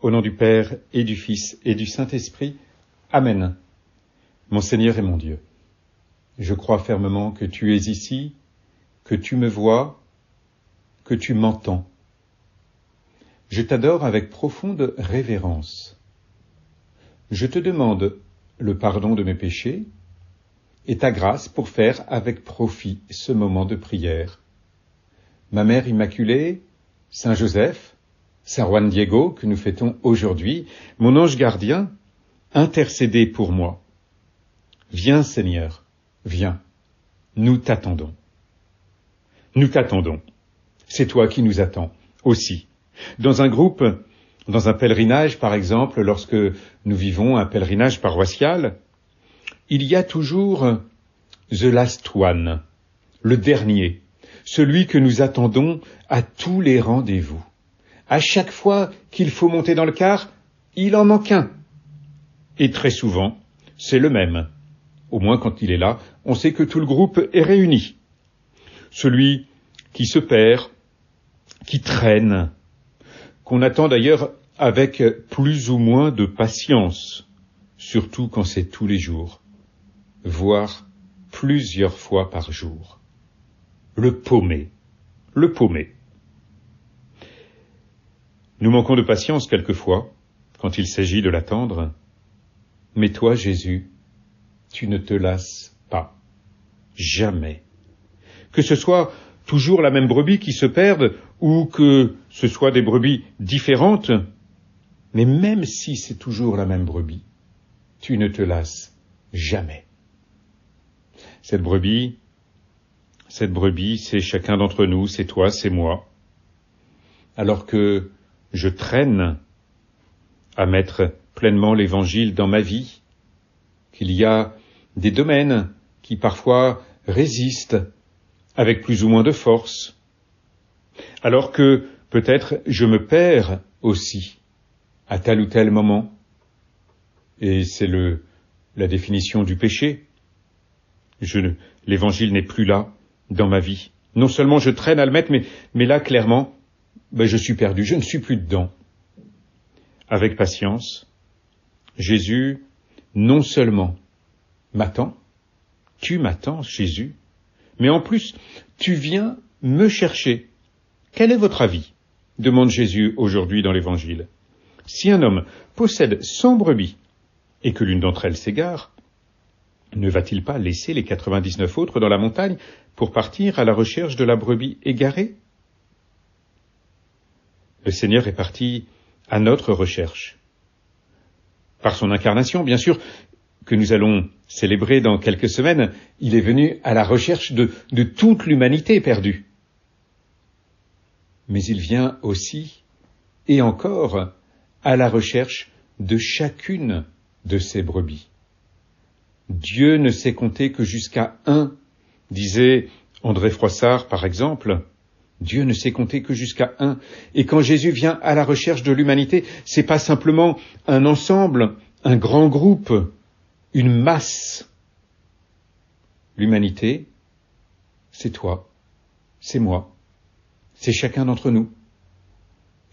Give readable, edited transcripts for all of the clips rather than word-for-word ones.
Au nom du Père et du Fils et du Saint-Esprit. Amen. Mon Seigneur et mon Dieu, je crois fermement que tu es ici, que tu me vois, que tu m'entends. Je t'adore avec profonde révérence. Je te demande le pardon de mes péchés et ta grâce pour faire avec profit ce moment de prière. Ma Mère Immaculée, Saint Joseph, Saint Juan Diego, que nous fêtons aujourd'hui, mon ange gardien, intercédez pour moi. Viens, Seigneur, viens, nous t'attendons. Nous t'attendons. C'est toi qui nous attends, aussi. Dans un groupe, dans un pèlerinage, par exemple, lorsque nous vivons un pèlerinage paroissial, il y a toujours the last one, le dernier, celui que nous attendons à tous les rendez-vous. À chaque fois qu'il faut monter dans le car, il en manque un. Et très souvent, c'est le même. Au moins quand il est là, on sait que tout le groupe est réuni. Celui qui se perd, qui traîne, qu'on attend d'ailleurs avec plus ou moins de patience, surtout quand c'est tous les jours, voire plusieurs fois par jour. Le paumé. Nous manquons de patience quelquefois, quand il s'agit de l'attendre, mais toi, Jésus, tu ne te lasses pas. Jamais. Que ce soit toujours la même brebis qui se perde, ou que ce soit des brebis différentes, mais même si c'est toujours la même brebis, tu ne te lasses jamais. Cette brebis, c'est chacun d'entre nous, c'est toi, c'est moi. Alors que je traîne à mettre pleinement l'Évangile dans ma vie, qu'il y a des domaines qui parfois résistent avec plus ou moins de force, alors que peut-être je me perds aussi à tel ou tel moment, et c'est la définition du péché. L'Évangile n'est plus là dans ma vie. Non seulement je traîne à le mettre, mais là clairement, je suis perdu, je ne suis plus dedans. Avec patience, Jésus non seulement m'attend, tu m'attends, Jésus, mais en plus, tu viens me chercher. Quel est votre avis ? Demande Jésus aujourd'hui dans l'Évangile. Si un homme possède 100 brebis et que l'une d'entre elles s'égare, ne va-t-il pas laisser les 99 autres dans la montagne pour partir à la recherche de la brebis égarée ? Le Seigneur est parti à notre recherche. Par son incarnation, bien sûr, que nous allons célébrer dans quelques semaines, il est venu à la recherche de toute l'humanité perdue. Mais il vient aussi, et encore, à la recherche de chacune de ces brebis. Dieu ne sait compter que jusqu'à 1, disait André Froissart par exemple. Dieu ne sait compter que jusqu'à 1. Et quand Jésus vient à la recherche de l'humanité, c'est pas simplement un ensemble, un grand groupe, une masse. L'humanité, c'est toi, c'est moi, c'est chacun d'entre nous.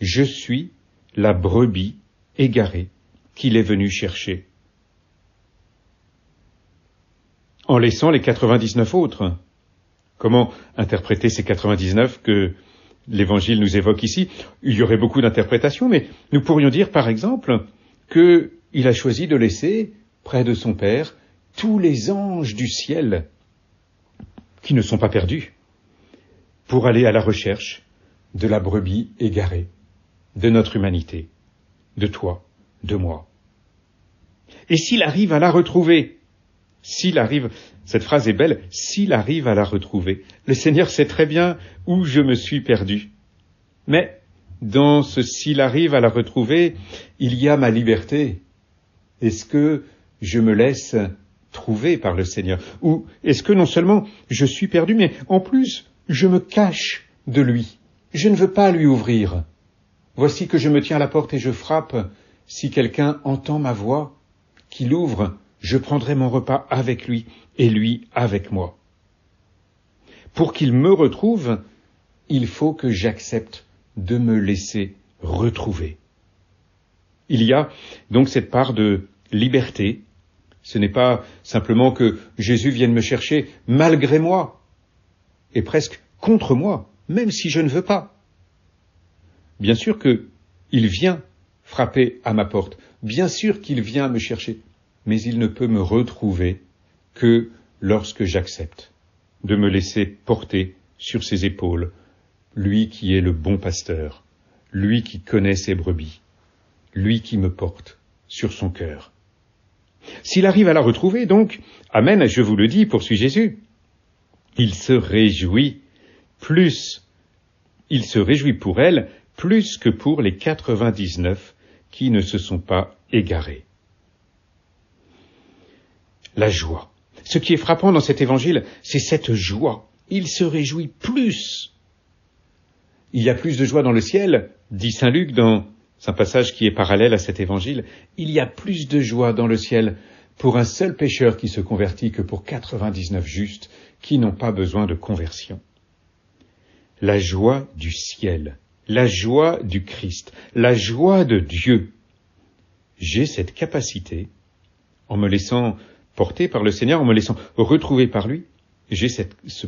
Je suis la brebis égarée qu'il est venu chercher. En laissant les 99 autres. Comment interpréter ces 99 que l'Évangile nous évoque ici ? Il y aurait beaucoup d'interprétations, mais nous pourrions dire par exemple qu'il a choisi de laisser près de son Père tous les anges du ciel qui ne sont pas perdus pour aller à la recherche de la brebis égarée, de notre humanité, de toi, de moi. Et s'il arrive à la retrouver, cette phrase est belle, s'il arrive à la retrouver, le Seigneur sait très bien où je me suis perdu. Mais dans ce s'il arrive à la retrouver, il y a ma liberté. Est-ce que je me laisse trouver par le Seigneur ? Ou est-ce que non seulement je suis perdu, mais en plus je me cache de lui. Je ne veux pas lui ouvrir. Voici que je me tiens à la porte et je frappe. Si quelqu'un entend ma voix, qu'il ouvre, je prendrai mon repas avec lui et lui avec moi. Pour qu'il me retrouve, il faut que j'accepte de me laisser retrouver. Il y a donc cette part de liberté. Ce n'est pas simplement que Jésus vienne me chercher malgré moi, et presque contre moi, même si je ne veux pas. Bien sûr qu'il vient frapper à ma porte, bien sûr qu'il vient me chercher, mais il ne peut me retrouver que lorsque j'accepte de me laisser porter sur ses épaules, lui qui est le bon pasteur, lui qui connaît ses brebis, lui qui me porte sur son cœur. S'il arrive à la retrouver, donc, amen, je vous le dis, poursuit Jésus, il se réjouit pour elle, plus que pour les 99 qui ne se sont pas égarés. La joie. Ce qui est frappant dans cet évangile, c'est cette joie. Il se réjouit plus. Il y a plus de joie dans le ciel, dit saint Luc dans un passage qui est parallèle à cet évangile. Il y a plus de joie dans le ciel pour un seul pécheur qui se convertit que pour 99 justes qui n'ont pas besoin de conversion. La joie du ciel, la joie du Christ, la joie de Dieu. J'ai cette capacité, en me laissant porter par le Seigneur, en me laissant retrouver par lui, j'ai ce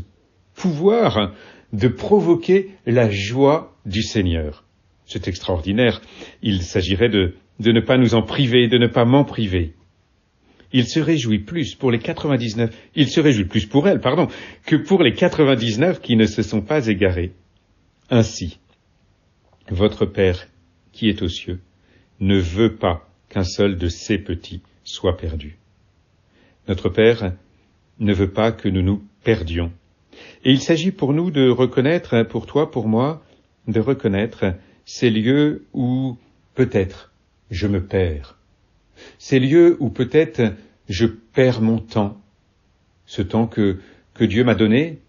pouvoir de provoquer la joie du Seigneur. C'est extraordinaire. Il s'agirait de ne pas nous en priver, de ne pas m'en priver. Il se réjouit plus pour les 99, il se réjouit plus pour elle, que pour les 99 qui ne se sont pas égarés. Ainsi, votre Père qui est aux cieux ne veut pas qu'un seul de ses petits soit perdu. Notre Père ne veut pas que nous nous perdions. Et il s'agit pour nous de reconnaître, pour toi, pour moi, de reconnaître ces lieux où peut-être je me perds. Ces lieux où peut-être je perds mon temps, ce temps que Dieu m'a donné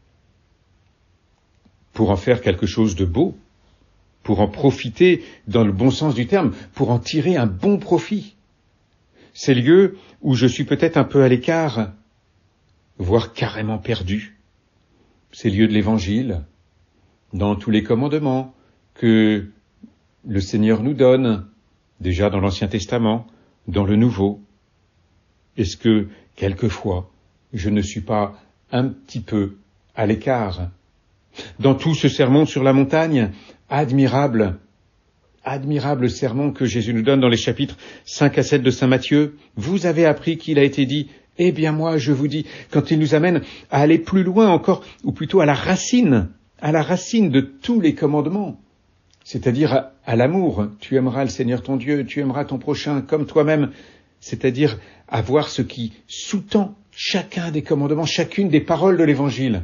pour en faire quelque chose de beau, pour en profiter dans le bon sens du terme, pour en tirer un bon profit. Ces lieux où je suis peut-être un peu à l'écart, voire carrément perdu. Ces lieux de l'Évangile, dans tous les commandements que le Seigneur nous donne, déjà dans l'Ancien Testament, dans le Nouveau. Est-ce que, quelquefois, je ne suis pas un petit peu à l'écart? Dans tout ce sermon sur la montagne, admirable sermon que Jésus nous donne dans les chapitres 5 à 7 de Saint Matthieu, vous avez appris qu'il a été dit, eh bien moi je vous dis, quand il nous amène à aller plus loin encore, ou plutôt à la racine de tous les commandements, c'est-à-dire à l'amour. Tu aimeras le Seigneur ton Dieu, tu aimeras ton prochain comme toi-même, c'est-à-dire à voir ce qui sous-tend chacun des commandements, chacune des paroles de l'Évangile.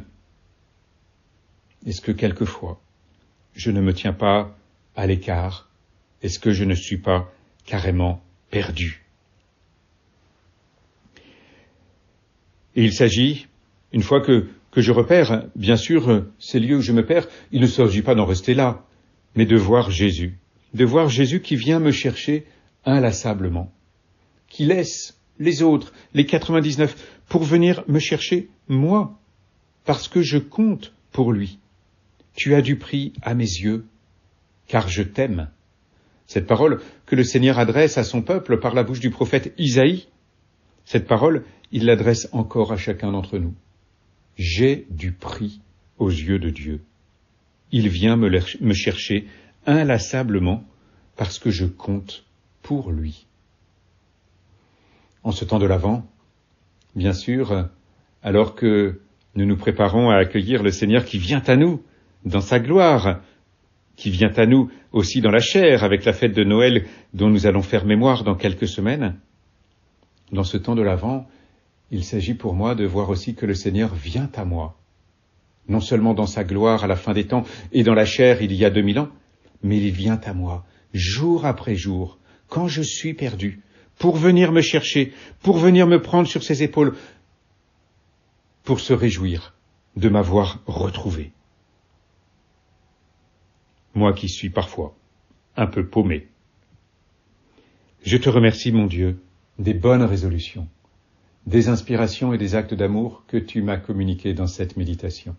Est-ce que quelquefois, je ne me tiens pas à l'écart? Est-ce que je ne suis pas carrément perdu? Et il s'agit, une fois que je repère, bien sûr, ces lieux où je me perds, il ne s'agit pas d'en rester là, mais de voir Jésus qui vient me chercher inlassablement, qui laisse les autres, les 99, pour venir me chercher moi, parce que je compte pour lui. Tu as du prix à mes yeux, car je t'aime. Cette parole que le Seigneur adresse à son peuple par la bouche du prophète Isaïe, cette parole, il l'adresse encore à chacun d'entre nous. J'ai du prix aux yeux de Dieu. Il vient me chercher inlassablement parce que je compte pour lui. En ce temps de l'Avent, bien sûr, alors que nous nous préparons à accueillir le Seigneur qui vient à nous dans sa gloire, qui vient à nous aussi dans la chair avec la fête de Noël dont nous allons faire mémoire dans quelques semaines, dans ce temps de l'Avent, il s'agit pour moi de voir aussi que le Seigneur vient à moi, non seulement dans sa gloire à la fin des temps et dans la chair il y a 2000 ans, mais il vient à moi, jour après jour, quand je suis perdu, pour venir me chercher, pour venir me prendre sur ses épaules, pour se réjouir de m'avoir retrouvé. Moi qui suis parfois un peu paumé. Je te remercie, mon Dieu, des bonnes résolutions, des inspirations et des actes d'amour que tu m'as communiqués dans cette méditation.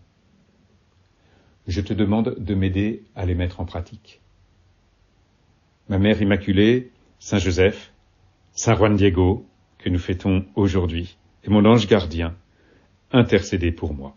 Je te demande de m'aider à les mettre en pratique. Ma Mère Immaculée, Saint Joseph, Saint Juan Diego, que nous fêtons aujourd'hui, et mon ange gardien, intercédez pour moi.